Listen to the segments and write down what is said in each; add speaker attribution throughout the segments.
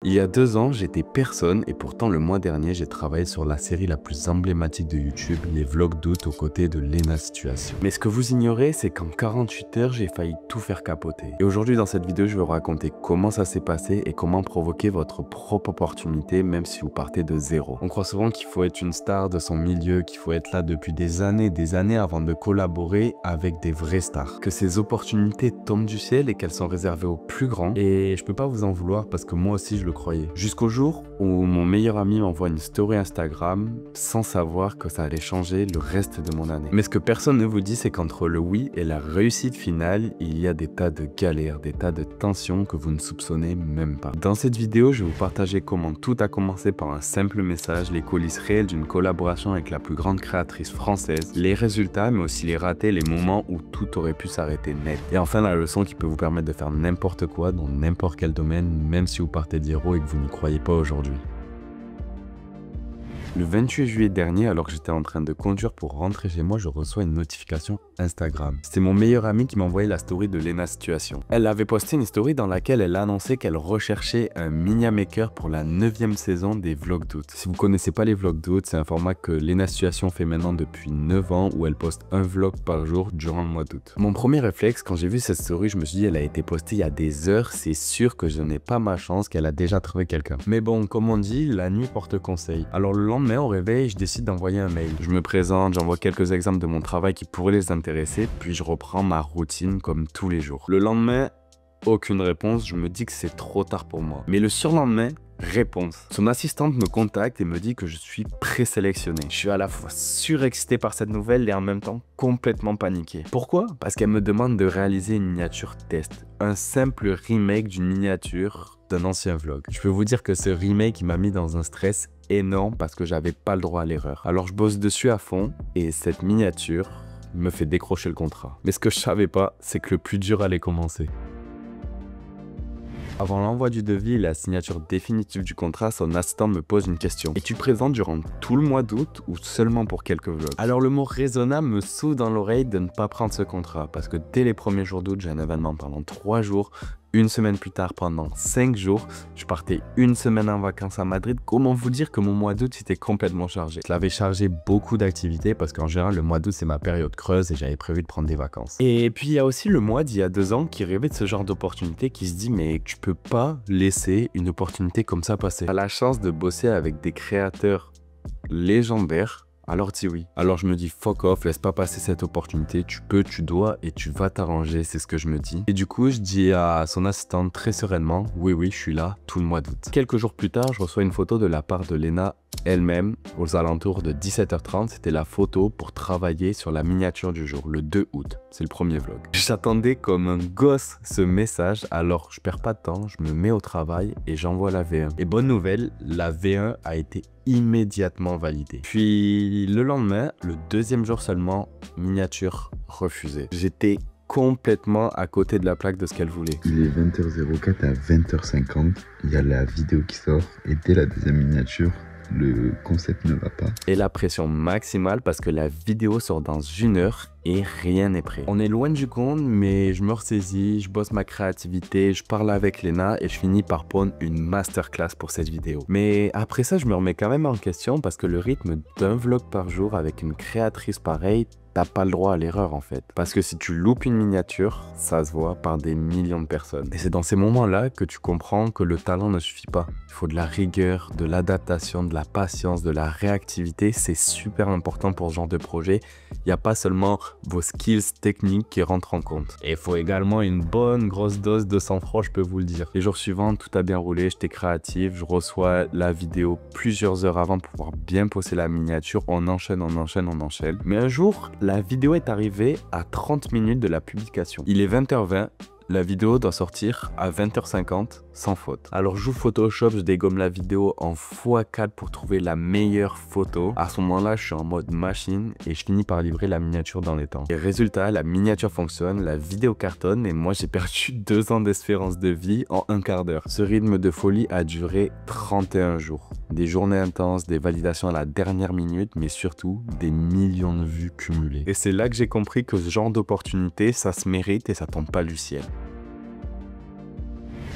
Speaker 1: Il y a 2 ans, j'étais personne et pourtant le mois dernier, j'ai travaillé sur la série la plus emblématique de YouTube, les vlogs d'août aux côtés de Léna Situation. Mais ce que vous ignorez, c'est qu'en 48 heures, j'ai failli tout faire capoter. Et aujourd'hui, dans cette vidéo, je vais vous raconter comment ça s'est passé et comment provoquer votre propre opportunité, même si vous partez de zéro. On croit souvent qu'il faut être une star de son milieu, qu'il faut être là depuis des années avant de collaborer avec des vrais stars. Que ces opportunités tombent du ciel et qu'elles sont réservées aux plus grands. Et je peux pas vous en vouloir parce que moi aussi, je le croyais. Jusqu'au jour où mon meilleur ami m'envoie une story Instagram sans savoir que ça allait changer le reste de mon année. Mais ce que personne ne vous dit, c'est qu'entre le oui et la réussite finale, il y a des tas de galères, des tas de tensions que vous ne soupçonnez même pas. Dans cette vidéo, je vais vous partager comment tout a commencé par un simple message, les coulisses réelles d'une collaboration avec la plus grande créatrice française, les résultats, mais aussi les ratés, les moments où tout aurait pu s'arrêter net. Et enfin, la leçon qui peut vous permettre de faire n'importe quoi dans n'importe quel domaine, même si vous partez de zéro et que vous n'y croyez pas aujourd'hui. Le 28 juillet dernier, alors que j'étais en train de conduire pour rentrer chez moi, je reçois une notification Instagram. C'est mon meilleur ami qui m'a envoyé la story de Léna Situation. Elle avait posté une story dans laquelle elle annonçait qu'elle recherchait un mini maker pour la 9e saison des vlogs d'août. Si vous connaissez pas les vlogs d'août, c'est un format que Léna Situation fait maintenant depuis 9 ans où elle poste un vlog par jour durant le mois d'août. Mon premier réflexe quand j'ai vu cette story, je me suis dit elle a été postée il y a des heures, c'est sûr que je n'ai pas ma chance, qu'elle a déjà trouvé quelqu'un. Mais bon, comme on dit, la nuit porte conseil. Alors le lendemain au réveil, je décide d'envoyer un mail. Je me présente, j'envoie quelques exemples de mon travail qui pourraient les intéresser, puis je reprends ma routine comme tous les jours. Le lendemain, aucune réponse, je me dis que c'est trop tard pour moi. Mais le surlendemain, réponse. Son assistante me contacte et me dit que je suis présélectionné. Je suis à la fois surexcité par cette nouvelle et en même temps complètement paniqué. Pourquoi? Parce qu'elle me demande de réaliser une miniature test. Un simple remake d'une miniature d'un ancien vlog. Je peux vous dire que ce remake m'a mis dans un stress énorme parce que j'avais pas le droit à l'erreur. Alors je bosse dessus à fond et cette miniature me fait décrocher le contrat. Mais ce que je savais pas, c'est que le plus dur allait commencer. Avant l'envoi du devis et la signature définitive du contrat, son assistant me pose une question. Es-tu présent durant tout le mois d'août ou seulement pour quelques vlogs? Alors le mot raisonnable me souffle dans l'oreille de ne pas prendre ce contrat parce que dès les premiers jours d'août, j'ai un événement pendant 3 jours. Une semaine plus tard, pendant 5 jours, je partais une semaine en vacances à Madrid. Comment vous dire que mon mois d'août était complètement chargé? Je l'avais chargé beaucoup d'activités parce qu'en général, le mois d'août, c'est ma période creuse et j'avais prévu de prendre des vacances. Et puis, il y a aussi le mois d'il y a 2 ans qui rêvait de ce genre d'opportunité qui se dit mais tu peux pas laisser une opportunité comme ça passer. Tu as la chance de bosser avec des créateurs légendaires. Alors dis oui. Alors je me dis fuck off, laisse pas passer cette opportunité, tu peux, tu dois et tu vas t'arranger, c'est ce que je me dis. Et du coup je dis à son assistante très sereinement, oui je suis là tout le mois d'août. Quelques jours plus tard, je reçois une photo de la part de Léna elle-même aux alentours de 17h30, c'était la photo pour travailler sur la miniature du jour, le 2 août, c'est le premier vlog. J'attendais comme un gosse ce message, alors je perds pas de temps, je me mets au travail et j'envoie la V1. Et bonne nouvelle, la V1 a été immédiatement validée. Puis le lendemain, le 2e jour seulement, miniature refusée. J'étais complètement à côté de la plaque de ce qu'elle voulait.
Speaker 2: Il est 20h04, à 20h50, il y a la vidéo qui sort et dès la 2e miniature, le concept ne va pas.
Speaker 1: Et la pression maximale parce que la vidéo sort dans 1 heure et rien n'est prêt. On est loin du compte, mais je me ressaisis, je bosse ma créativité, je parle avec Léna et je finis par prendre une masterclass pour cette vidéo. Mais après ça, je me remets quand même en question parce que le rythme d'un vlog par jour avec une créatrice pareille, t'as pas le droit à l'erreur en fait. Parce que si tu loupes une miniature, ça se voit par des millions de personnes. Et c'est dans ces moments-là que tu comprends que le talent ne suffit pas. Il faut de la rigueur, de l'adaptation, de la patience, de la réactivité. C'est super important pour ce genre de projet. Il n'y a pas seulement vos skills techniques qui rentrent en compte. Et il faut également une bonne grosse dose de sang-froid, je peux vous le dire. Les jours suivants, tout a bien roulé, j'étais créatif, je reçois la vidéo plusieurs heures avant pour pouvoir bien poser la miniature. On enchaîne. Mais un jour, la vidéo est arrivée à 30 minutes de la publication. Il est 20h20. La vidéo doit sortir à 20h50 sans faute. Alors j'ouvre Photoshop, je dégomme la vidéo en x4 pour trouver la meilleure photo. À ce moment-là, je suis en mode machine et je finis par livrer la miniature dans les temps. Et résultat, la miniature fonctionne, la vidéo cartonne et moi j'ai perdu 2 ans d'espérance de vie en un quart d'heure. Ce rythme de folie a duré 31 jours. Des journées intenses, des validations à la dernière minute, mais surtout des millions de vues cumulées. Et c'est là que j'ai compris que ce genre d'opportunité, ça se mérite et ça tombe pas du ciel.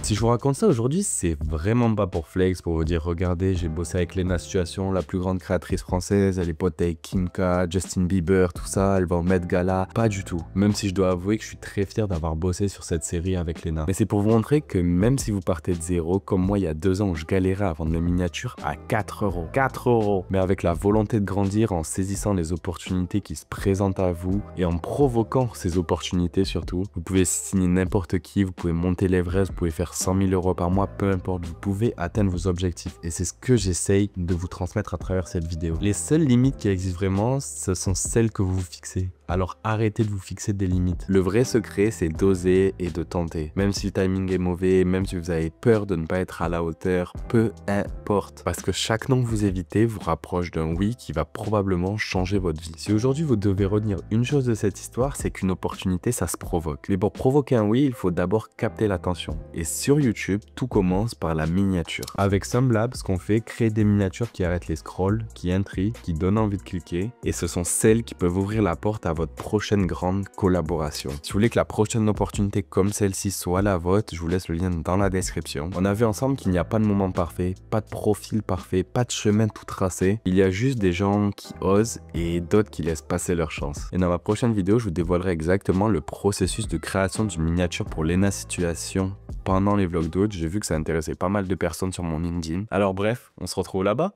Speaker 1: Si je vous raconte ça aujourd'hui, c'est vraiment pas pour flex, pour vous dire regardez, j'ai bossé avec Léna Situation, la plus grande créatrice française, elle est pote avec Kim K, Justin Bieber, tout ça, elle va au Met Gala. Pas du tout. Même si je dois avouer que je suis très fier d'avoir bossé sur cette série avec Léna. Mais c'est pour vous montrer que même si vous partez de zéro, comme moi il y a 2 ans où je galérais à vendre mes miniatures à 4 €. 4 €. Mais avec la volonté de grandir, en saisissant les opportunités qui se présentent à vous et en provoquant ces opportunités surtout, vous pouvez signer n'importe qui, vous pouvez monter l'Everest, vous pouvez faire 100 000 € par mois, peu importe, vous pouvez atteindre vos objectifs. Et c'est ce que j'essaye de vous transmettre à travers cette vidéo. Les seules limites qui existent vraiment, ce sont celles que vous vous fixez. Alors arrêtez de vous fixer des limites. Le vrai secret, c'est d'oser et de tenter. Même si le timing est mauvais, même si vous avez peur de ne pas être à la hauteur, peu importe. Parce que chaque non que vous évitez vous rapproche d'un oui qui va probablement changer votre vie. Si aujourd'hui vous devez retenir une chose de cette histoire, c'est qu'une opportunité, ça se provoque. Mais pour provoquer un oui, il faut d'abord capter l'attention. Et sur YouTube, tout commence par la miniature. Avec SumLab, ce qu'on fait, créer des miniatures qui arrêtent les scrolls, qui intriguent, qui donnent envie de cliquer. Et ce sont celles qui peuvent ouvrir la porte à votre prochaine grande collaboration. Si vous voulez que la prochaine opportunité comme celle-ci soit la vôtre, je vous laisse le lien dans la description. On a vu ensemble qu'il n'y a pas de moment parfait, pas de profil parfait, pas de chemin tout tracé. Il y a juste des gens qui osent et d'autres qui laissent passer leur chance. Et dans ma prochaine vidéo, je vous dévoilerai exactement le processus de création d'une miniature pour Léna Situation pendant les vlogs d'autres. J'ai vu que ça intéressait pas mal de personnes sur mon LinkedIn. Alors bref, on se retrouve là-bas.